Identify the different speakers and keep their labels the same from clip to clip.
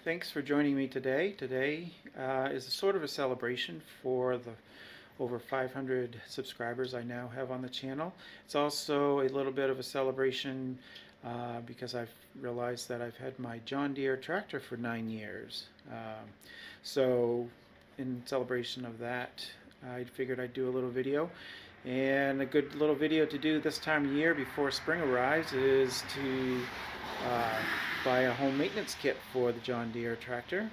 Speaker 1: thanks for joining me today. Today is a sort of a celebration for the over 500 subscribers I now have on the channel. It's also a little bit of a celebration because I've realized that I've had my John Deere tractor for 9 years. So in celebration of that, I figured I'd do a little video. And a good little video to do this time of year before spring arrives is to buy a home maintenance kit for the John Deere tractor.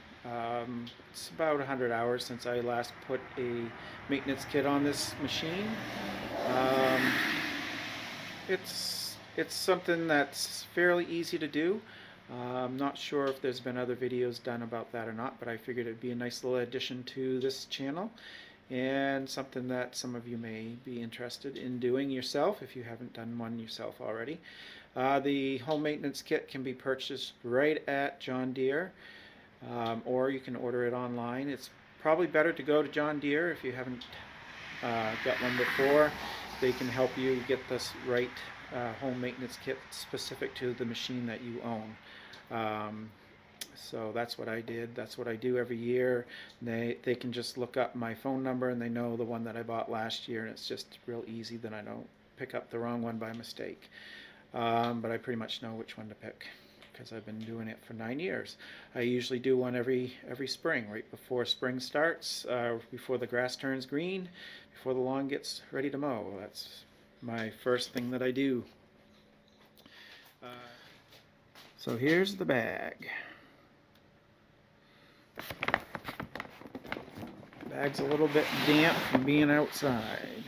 Speaker 1: It's about 100 hours since I last put a maintenance kit on this machine. It's something that's fairly easy to do. I'm not sure if there's been other videos done about that or not, but I figured it'd be a nice little addition to this channel and something that some of you may be interested in doing yourself if you haven't done one yourself already. The home maintenance kit can be purchased right at John Deere, or you can order it online. It's probably better to go to John Deere if you haven't got one before. They can help you get this right home maintenance kit specific to the machine that you own. So that's what I did. That's what I do every year. They can just look up my phone number and they know the one that I bought last year, and it's just real easy. Then I don't pick up the wrong one by mistake. But I pretty much know which one to pick because I've been doing it for 9 years. I usually do one every spring, right before spring starts, before the grass turns green, before the lawn gets ready to mow. That's my first thing that I do. So here's the bag. Bag's a little bit damp from being outside.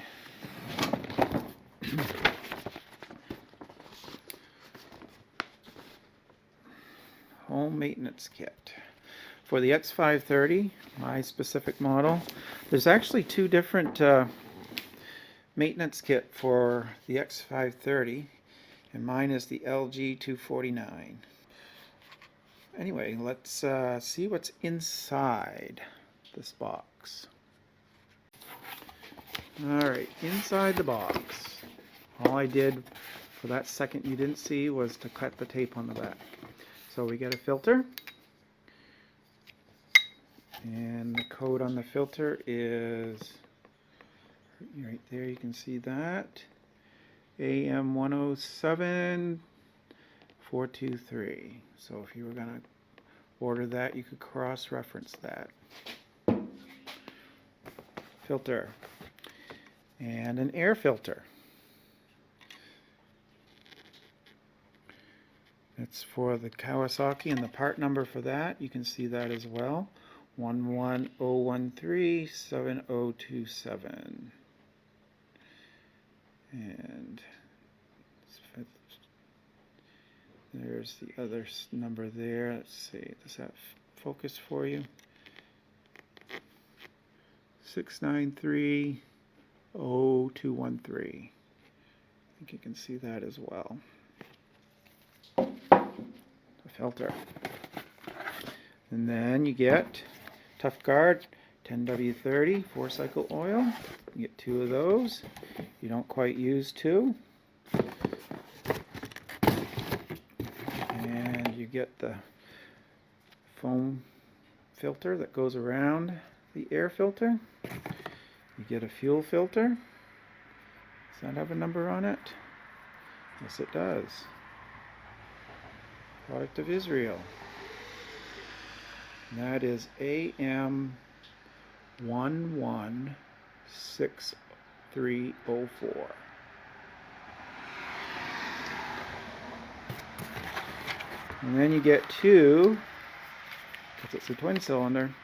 Speaker 1: Home maintenance kit. For the X530, my specific model, there's actually two different maintenance kit for the X530, and mine is the LG249. Anyway, let's see what's inside this box. Alright, inside the box, all I did for that second you didn't see was to cut the tape on the back. So we get a filter, and the code on the filter is right there. You can see that AM107423. So if you were going to order that, you could cross-reference that. Filter and an air filter. It's for the Kawasaki, and the part number for that, you can see that as well, 110137027. And there's the other number there. Let's see, does that focus for you? 6930213. I think you can see that as well. Filter. And then you get Tough Guard 10W30 4-cycle oil. You get 2 of those. You don't quite use 2. And you get the foam filter that goes around the air filter. You get a fuel filter. Does that have a number on it? Yes, it does. Product of Israel. And that is AM116304. And then you get 2, because it's a twin cylinder.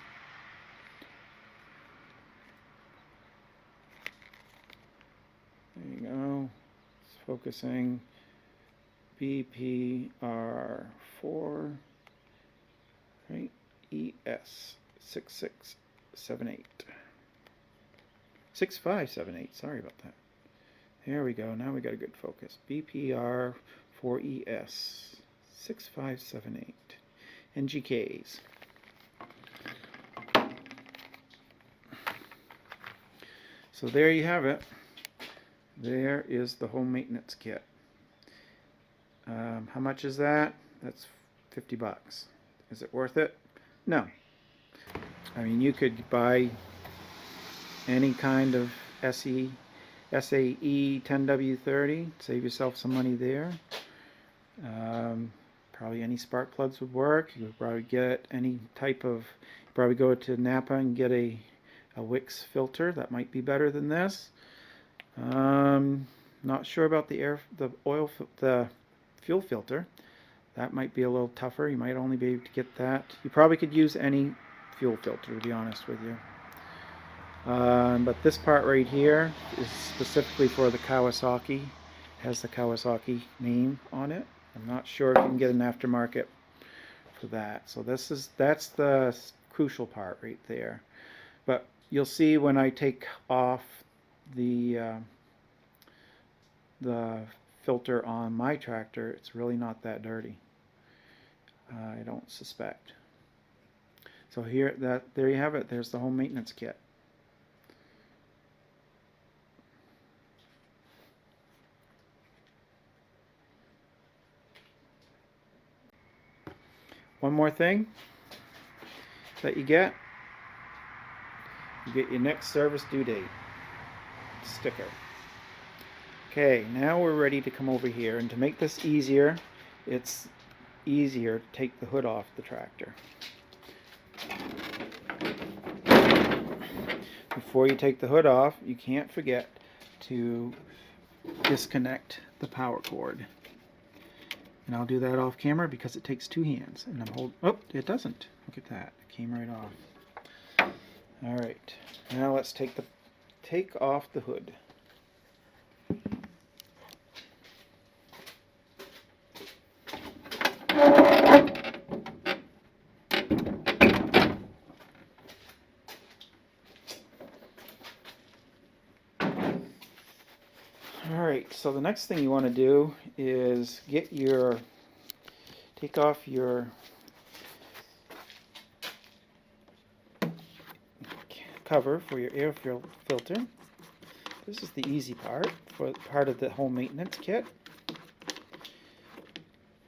Speaker 1: There you go. It's focusing. BPR4, right? ES 6678. 6578, sorry about that. There we go, now we got a good focus. BPR4ES 6578. NGKs. So there you have it. There is the home maintenance kit. How much is that? That's $50. Is it worth it? No. I mean, you could buy any kind of SAE 10W30, save yourself some money there. Probably any spark plugs would work. You would probably get any type of, probably go to Napa and get a Wix filter. That might be better than this. Not sure about the fuel filter. That might be a little tougher. You might only be able to get that. You probably could use any fuel filter, to be honest with you. But this part right here is specifically for the Kawasaki. It has the Kawasaki name on it. I'm not sure if you can get an aftermarket for that. So that's the crucial part right there. But you'll see when I take off the filter on my tractor, it's really not that dirty. I don't suspect. So there you have it. There's the home maintenance kit. One more thing that you get your next service due date sticker. Okay, now we're ready to come over here, and to make this easier, it's easier to take the hood off the tractor. Before you take the hood off, you can't forget to disconnect the power cord. And I'll do that off camera because it takes two hands. And I'm holding, oh, it doesn't. Look at that, it came right off. All right, now let's take off the hood. Alright, so the next thing you want to do is take off your cover for your air filter. This is the easy part, for part of the home maintenance kit.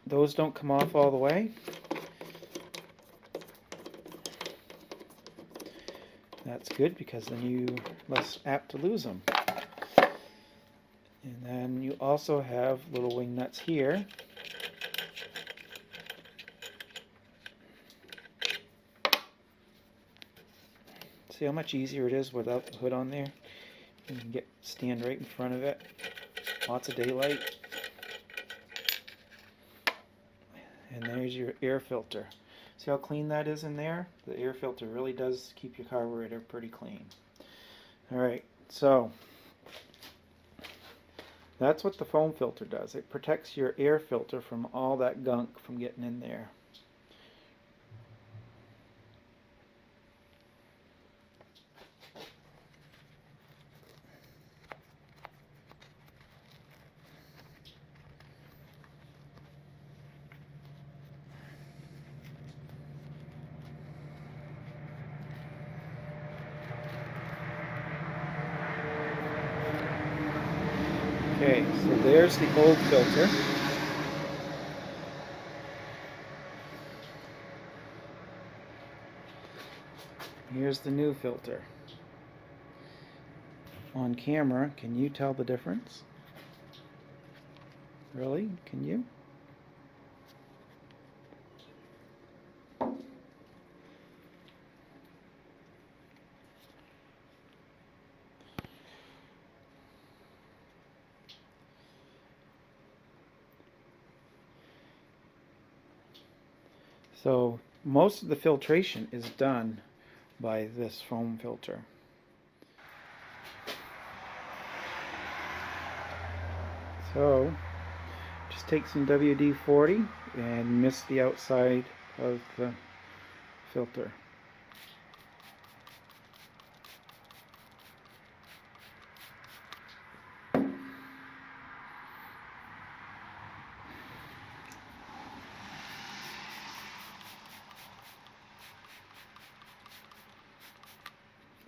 Speaker 1: Those don't come off all the way. That's good because then you're less apt to lose them. And then you also have little wing nuts here. See how much easier it is without the hood on there? You can stand right in front of it. Lots of daylight. And there's your air filter. See how clean that is in there? The air filter really does keep your carburetor pretty clean. Alright, so that's what the foam filter does. It protects your air filter from all that gunk from getting in there. Okay, so there's the old filter. Here's the new filter. On camera, can you tell the difference? Really? Can you? So most of the filtration is done by this foam filter. So just take some WD-40 and mist the outside of the filter.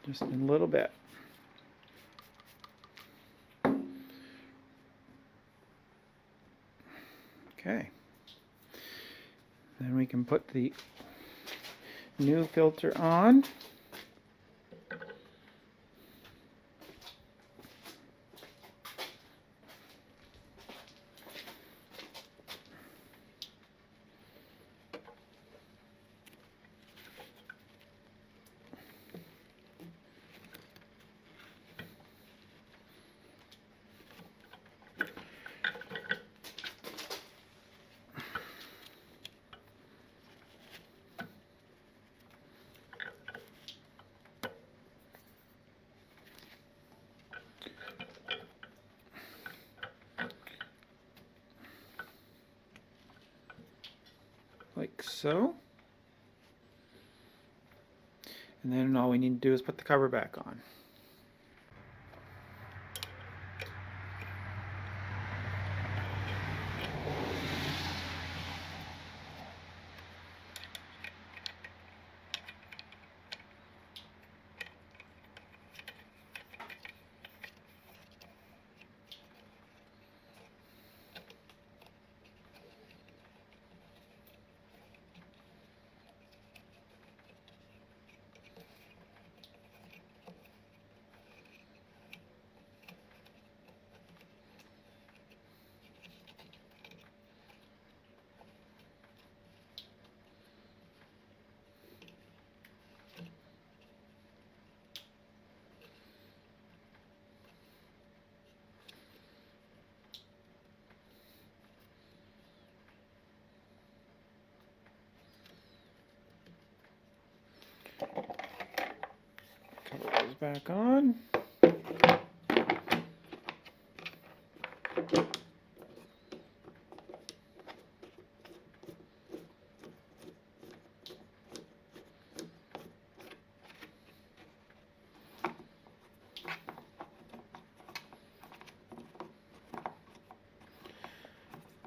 Speaker 1: Just a little bit. Okay. Then we can put the new filter on. Like so. And then all we need to do is put the cover back on. Cover those back on.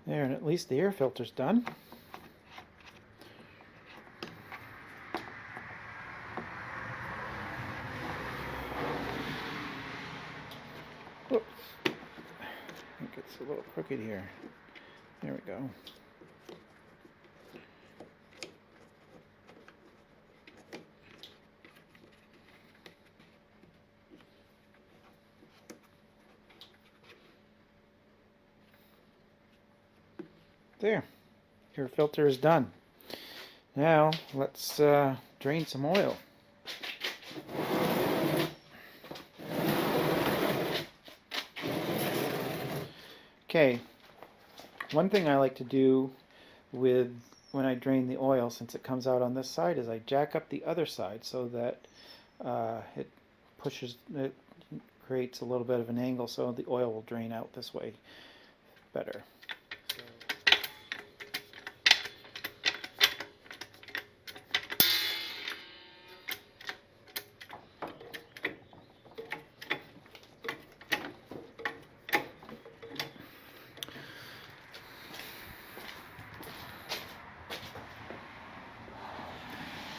Speaker 1: There, and at least the air filter's done. Whoops. I think it's a little crooked here. There we go. There, your filter is done. Now let's drain some oil. Okay, one thing I like to do with when I drain the oil, since it comes out on this side, is I jack up the other side so that it creates a little bit of an angle, so the oil will drain out this way better.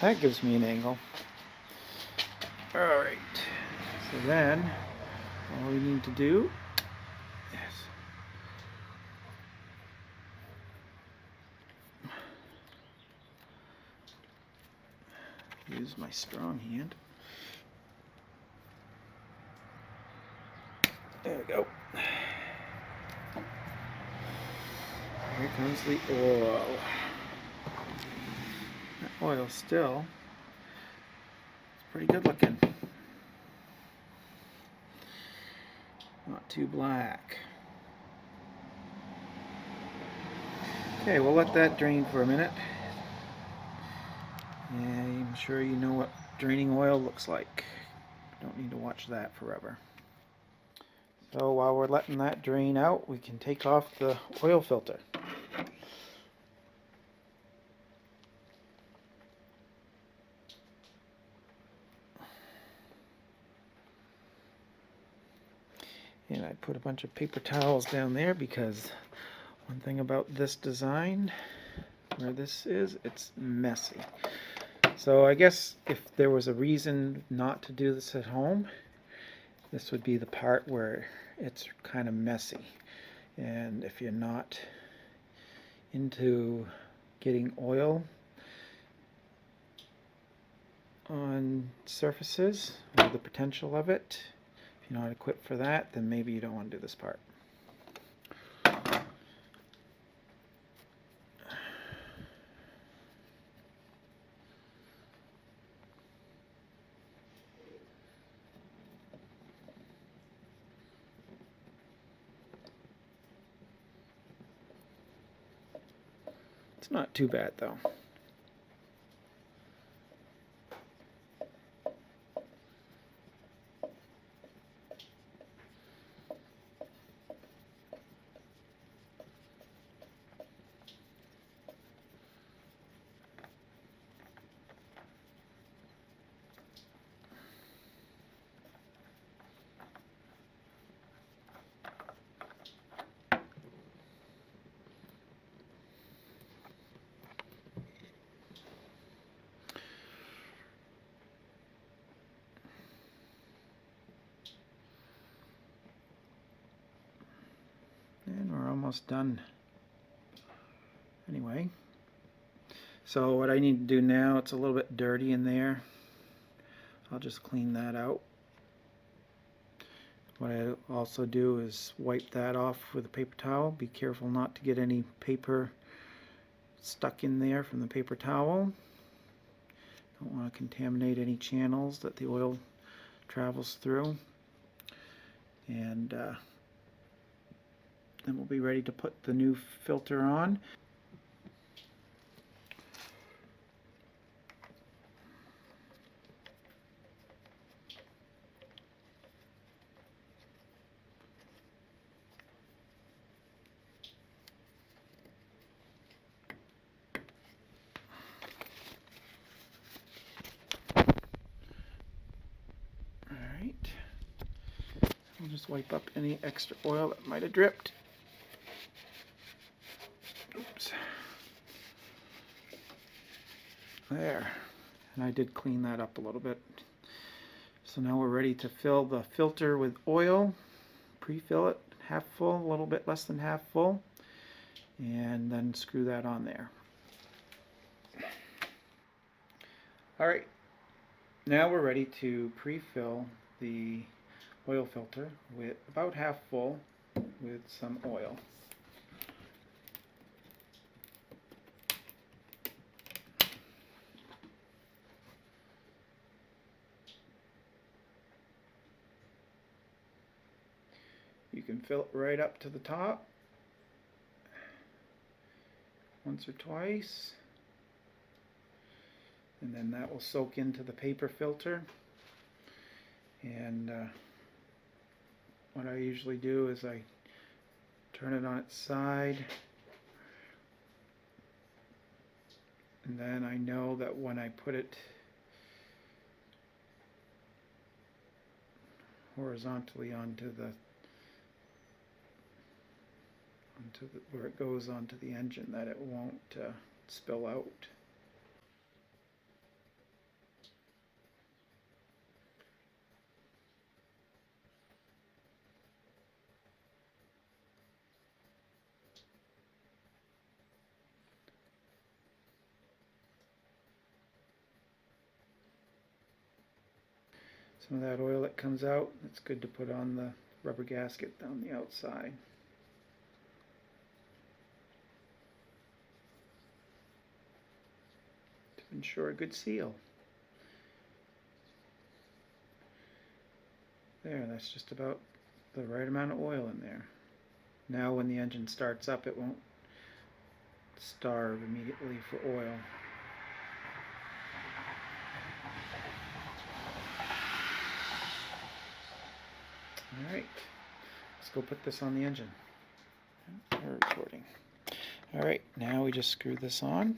Speaker 1: That gives me an angle. Alright, so then all we need to do is use my strong hand. There we go. Here comes the oil. That oil still is pretty good looking. Not too black. Okay, we'll let that drain for a minute. And I'm sure you know what draining oil looks like. Don't need to watch that forever. So while we're letting that drain out, we can take off the oil filter. And I put a bunch of paper towels down there because one thing about this design, where this is, it's messy. So I guess if there was a reason not to do this at home, this would be the part where it's kind of messy. And if you're not into getting oil on surfaces, or the potential of it. If you're not equipped for that, then maybe you don't want to do this part. It's not too bad though. And we're almost done. Anyway, so what I need to do now, it's a little bit dirty in there. I'll just clean that out. What I also do is wipe that off with a paper towel. Be careful not to get any paper stuck in there from the paper towel. Don't want to contaminate any channels that the oil travels through. And then we'll be ready to put the new filter on. Alright, I'll just wipe up any extra oil that might have dripped. Oops. There. And I did clean that up a little bit. So now we're ready to fill the filter with oil. Pre-fill it half full, a little bit less than half full. And then screw that on there. Alright. Now we're ready to pre-fill the oil filter with about half full with some oil. You can fill it right up to the top once or twice, and then that will soak into the paper filter. And what I usually do is I turn it on its side, and then I know that when I put it horizontally onto where it goes onto the engine, that it won't spill out. Some of that oil that comes out, it's good to put on the rubber gasket down the outside. To ensure a good seal. There, that's just about the right amount of oil in there. Now when the engine starts up, it won't starve immediately for oil. Alright, let's go put this on the engine. We're recording. Alright, now we just screw this on.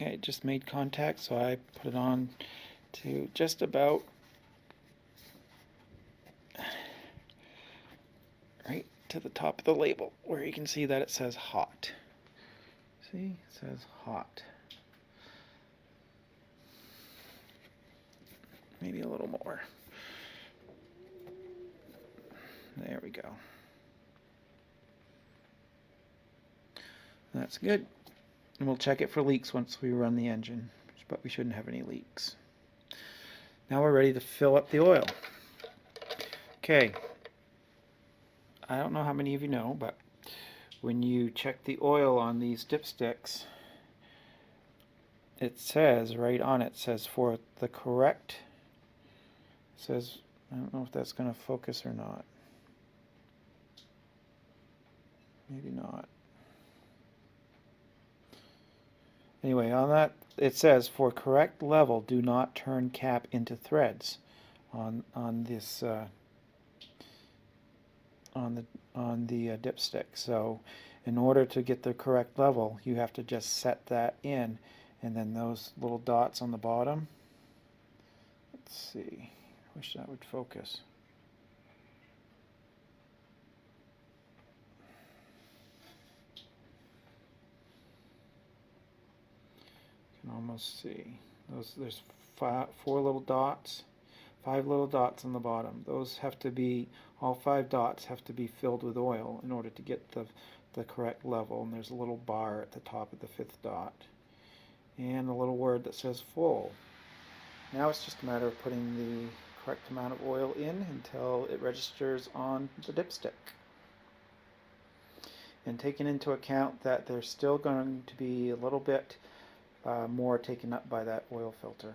Speaker 1: Okay, it just made contact, so I put it on to just about right to the top of the label where you can see that it says hot. See, it says hot. Maybe a little more. There we go. That's good. And we'll check it for leaks once we run the engine, but we shouldn't have any leaks. Now we're ready to fill up the oil. Okay. I don't know how many of you know, but when you check the oil on these dipsticks, it says right on it, says for the correct, it says, I don't know if that's going to focus or not. Maybe not. Anyway, on that it says for correct level, do not turn cap into threads on this on the dipstick. So in order to get the correct level, you have to just set that in, and then those little dots on the bottom, let's see, I wish that would focus. You can almost see those. There's five little dots on the bottom. Those have to be, all 5 dots have to be filled with oil in order to get the correct level. And there's a little bar at the top of the 5th dot and a little word that says full. Now it's just a matter of putting the correct amount of oil in until it registers on the dipstick, and taking into account that there's still going to be a little bit more taken up by that oil filter.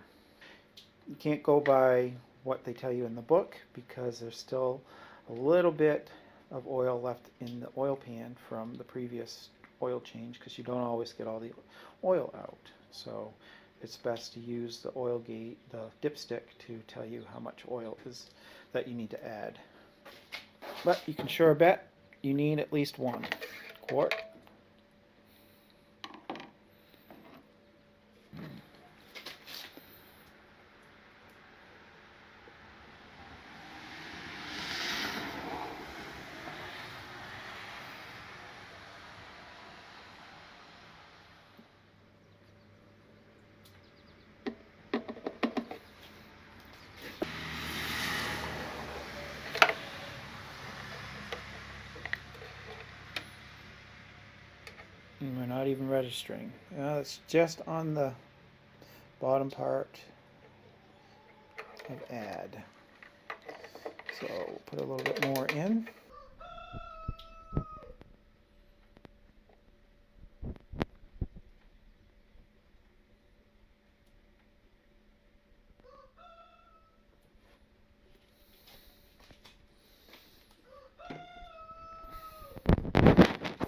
Speaker 1: You can't go by what they tell you in the book, because there's still a little bit of oil left in the oil pan from the previous oil change, because you don't always get all the oil out. So it's best to use the oil gauge, the dipstick, to tell you how much oil is that you need to add. But you can sure bet you need at least 1 quart. And we're not even registering. It's just on the bottom part of add. So we'll put a little bit more in.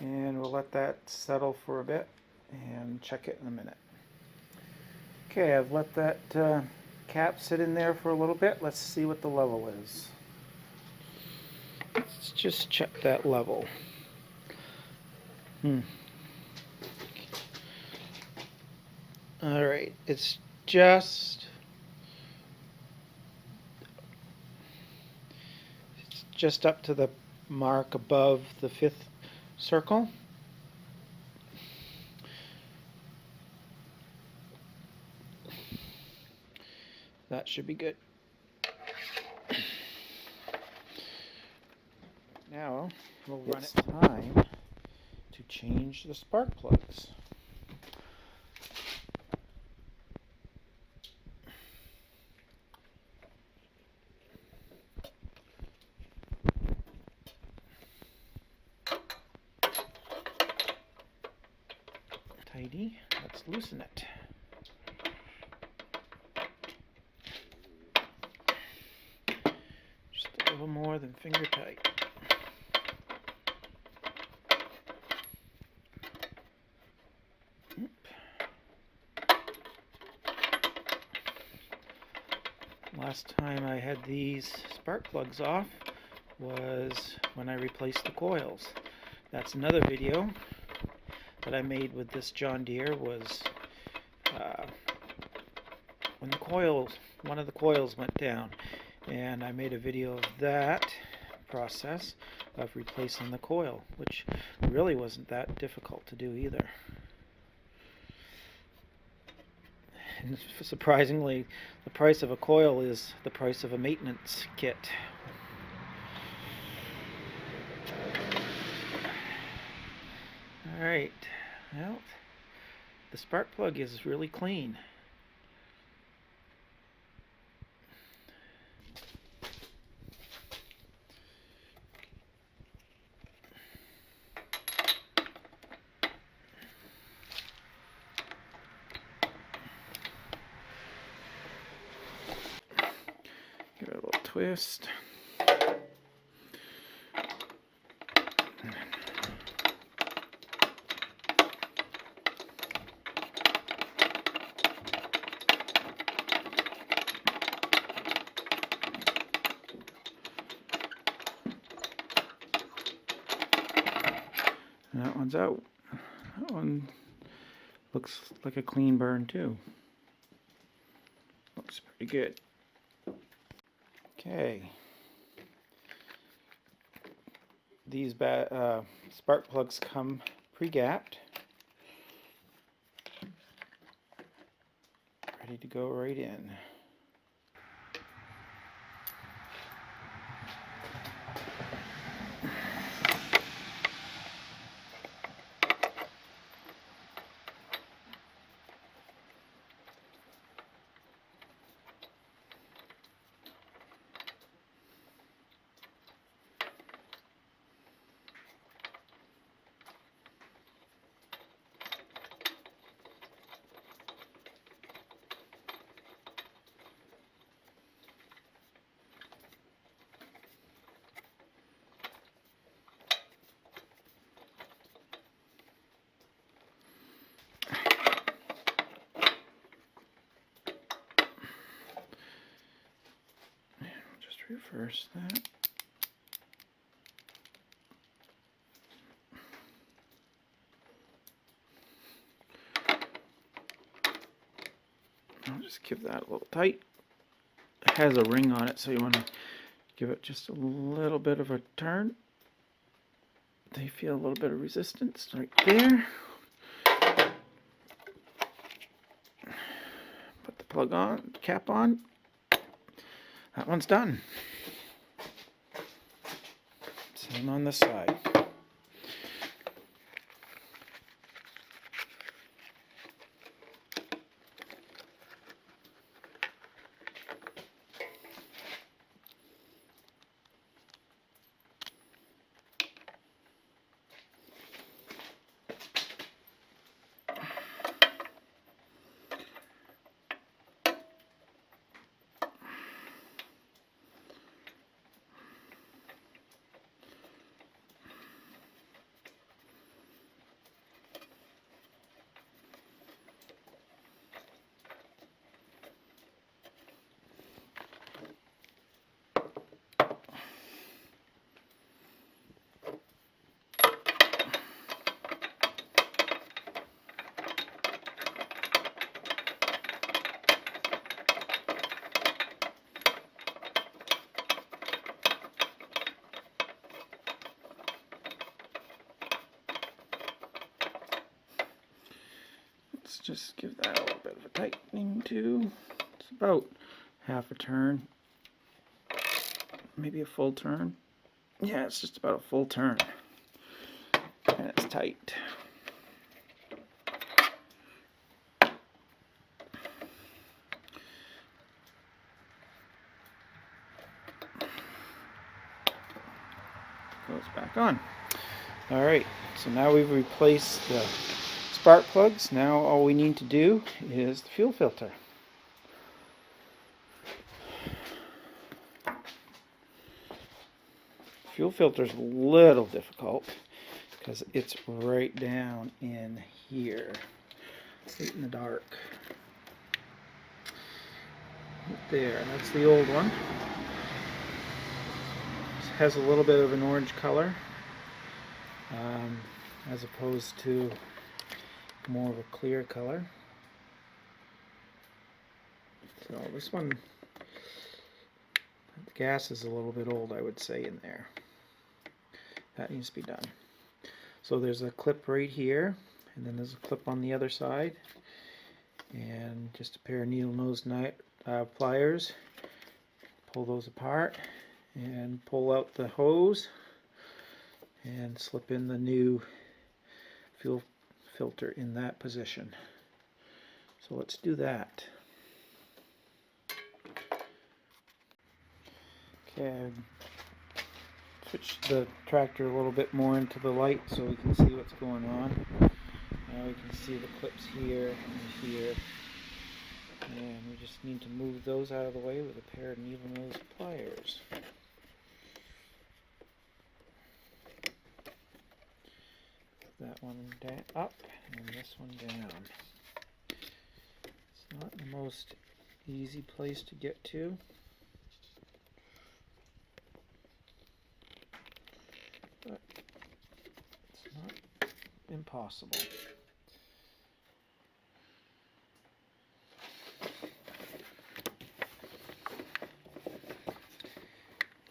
Speaker 1: And we'll let that settle for a bit and check it in a minute. Okay, I've let that cap sit in there for a little bit. Let's see what the level is. Let's just check that level. Alright, it's just up to the mark above the 5th circle. That should be good. Now we'll run it Thyme to change the spark plugs. Tidy. Let's loosen it. Just a little more than finger tight. Last time I had these spark plugs off was when I replaced the coils. That's another video that I made with this John Deere, was when one of the coils went down, and I made a video of that process of replacing the coil, which really wasn't that difficult to do either. And surprisingly, the price of a coil is the price of a maintenance kit. Alright, well, the spark plug is really clean. Give it a little twist. And that one's out. That one looks like a clean burn too. Looks pretty good. Okay. These spark plugs come pre-gapped. Ready to go right in. Reverse that. I'll just give that a little tight. It has a ring on it, so you want to give it just a little bit of a turn. They feel a little bit of resistance right there. Put the plug on, cap on. That one's done. Same on this side. Let's just give that a little bit of a tightening too. It's about half a turn, maybe a full turn. Yeah, it's just about a full turn, and it's tight. Goes back on. Alright, so now we've replaced the spark plugs. Now all we need to do is the fuel filter. Fuel filter is a little difficult because it's right down in here, right in the dark. Right there, that's the old one. It has a little bit of an orange color, as opposed to more of a clear color. So this one, the gas is a little bit old, I would say, in there. That needs to be done. So there's a clip right here, and then there's a clip on the other side, and just a pair of needle nose pliers. Pull those apart and pull out the hose and slip in the new fuel filter in that position. So let's do that. Okay, switch the tractor a little bit more into the light so we can see what's going on. Now we can see the clips here and here, and we just need to move those out of the way with a pair of needle nose pliers. That one up and this one down. It's not the most easy place to get to. But it's not impossible.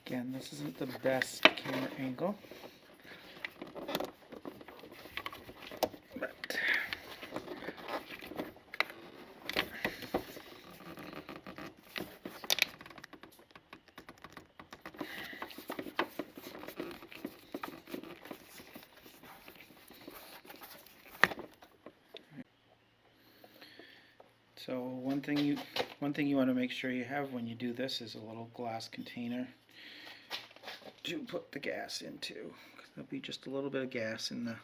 Speaker 1: Again, this isn't the best camera angle, but so one thing you want to make sure you have when you do this is a little glass container to put the gas into. There'll be just a little bit of gas in the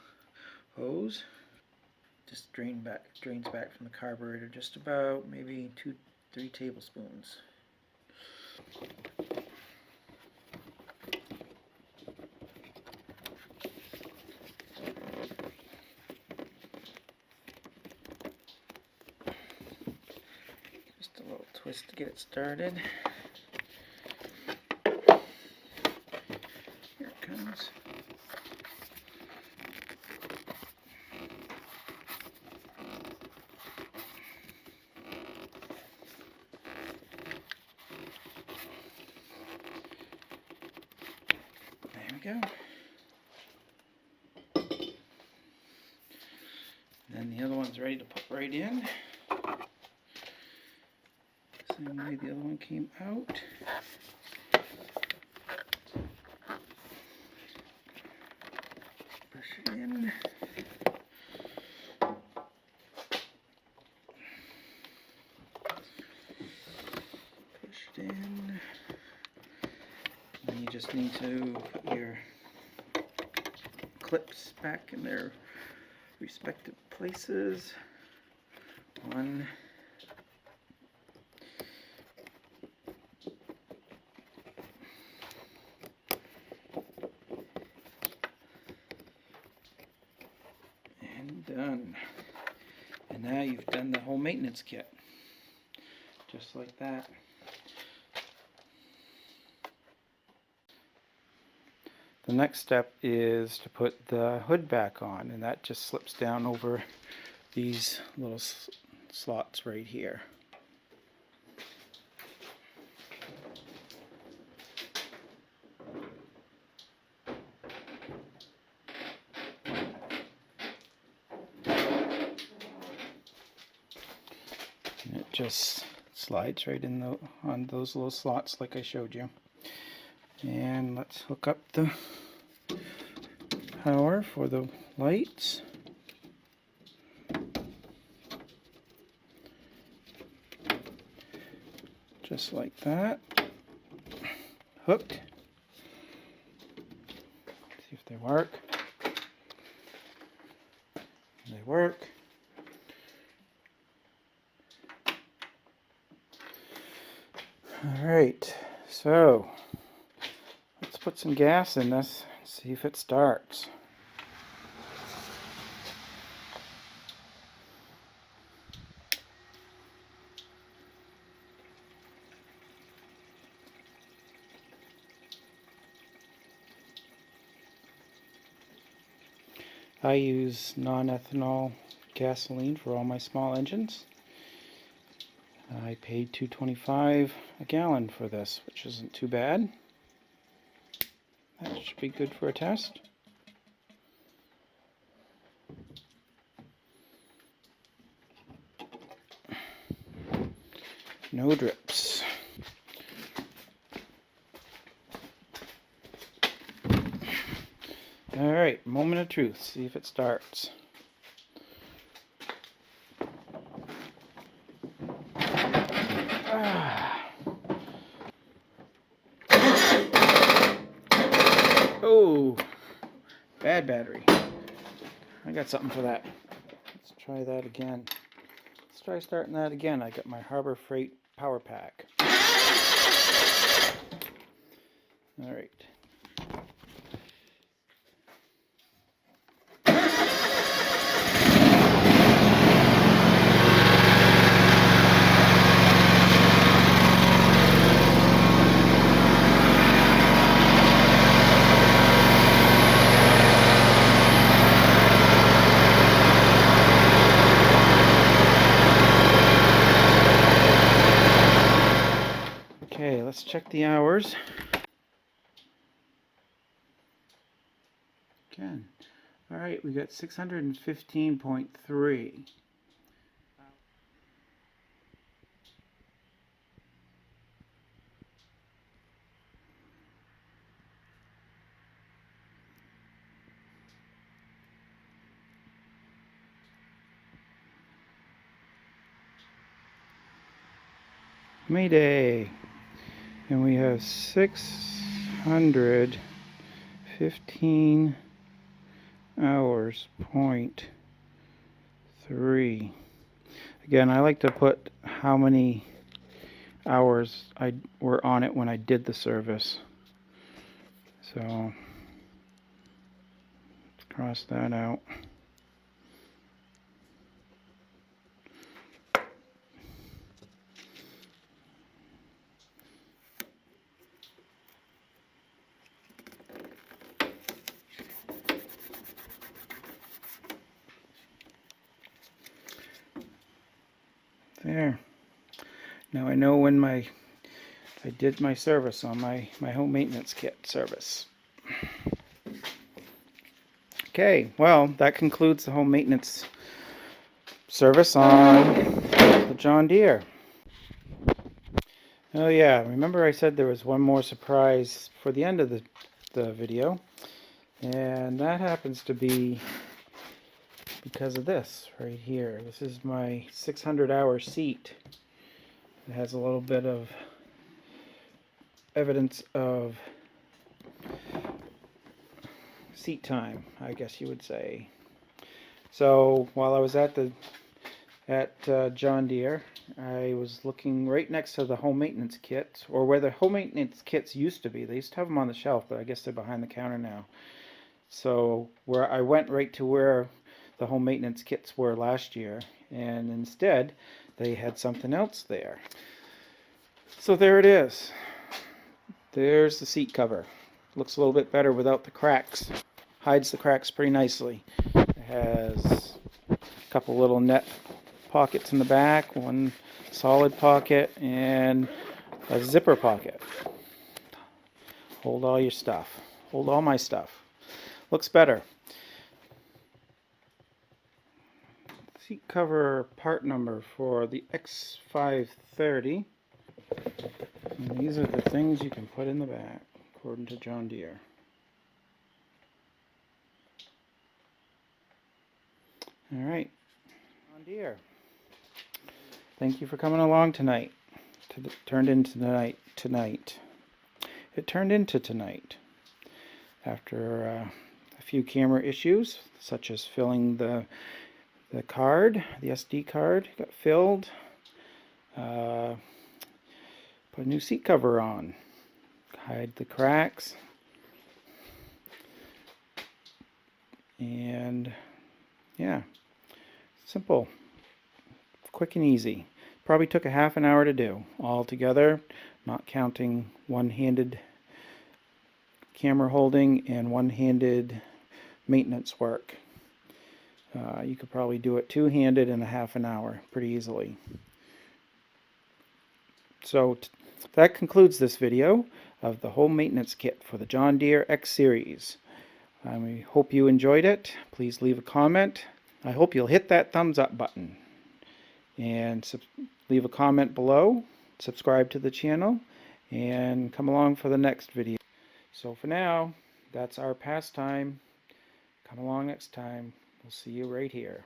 Speaker 1: hose. Just drains back from the carburetor, just about maybe 2-3 tablespoons. Just a little twist to get it started. Here it comes. There we go. And then the other one's ready to put right in. Same way the other one came out. Push it in. Push it in. And you just need to put your clips back in their respective places. One. And done. And now you've done the whole maintenance kit. Just like that. The next step is to put the hood back on, and that just slips down over these little slots right here. And it just slides right in on those little slots like I showed you. And let's hook up the power for the lights. Just like that. Hooked. See if they work. They work. Alright, so let's put some gas in this and see if it starts. I use non-ethanol gasoline for all my small engines. I paid $2.25 a gallon for this, which isn't too bad. That should be good for a test. No drips. Alright, moment of truth. See if it starts. Oh, bad battery. I got something for that. Let's try that again. Let's try starting that again. I got my Harbor Freight power pack. All right. Okay, let's check the hours. Again. All right, we got 615.3. Mayday. And we have 615 hours, 0.3. Again, I like to put how many hours I were on it when I did the service. So let's cross that out. There. Now I know when I did my service on my home maintenance kit service. Okay, well, that concludes the home maintenance service on the John Deere. Oh yeah, remember I said there was one more surprise for the end of the video, and that happens to be because of this right here. This is my 600-hour seat. It has a little bit of evidence of seat time, I guess you would say. So while I was at John Deere, I was looking right next to the home maintenance kit, or where the home maintenance kits used to be. They used to have them on the shelf, but I guess they're behind the counter now. So where I went right to where the home maintenance kits were last year, and instead they had something else there. So there it is. There's the seat cover. Looks a little bit better without the cracks. Hides the cracks pretty nicely. It has a couple little net pockets in the back, one solid pocket, and a zipper pocket. Hold all your stuff. Hold all my stuff. Looks better. Seat cover part number for the X530. And these are the things you can put in the back, according to John Deere. All right, John Deere. Thank you for coming along tonight. It turned into tonight. After a few camera issues, such as filling the card, the SD card got filled. Put a new seat cover on. Hide the cracks. And yeah, simple, quick and easy. Probably took a half an hour to do all together, not counting one-handed camera holding and one-handed maintenance work. You could probably do it two-handed in a half an hour pretty easily. So that concludes this video of the home maintenance kit for the John Deere X Series. I hope you enjoyed it. Please leave a comment. I hope you'll hit that thumbs up button and leave a comment below. subscribe to the channel, and come along for the next video. So for now, that's our pastime. Come along next time. We'll see you right here.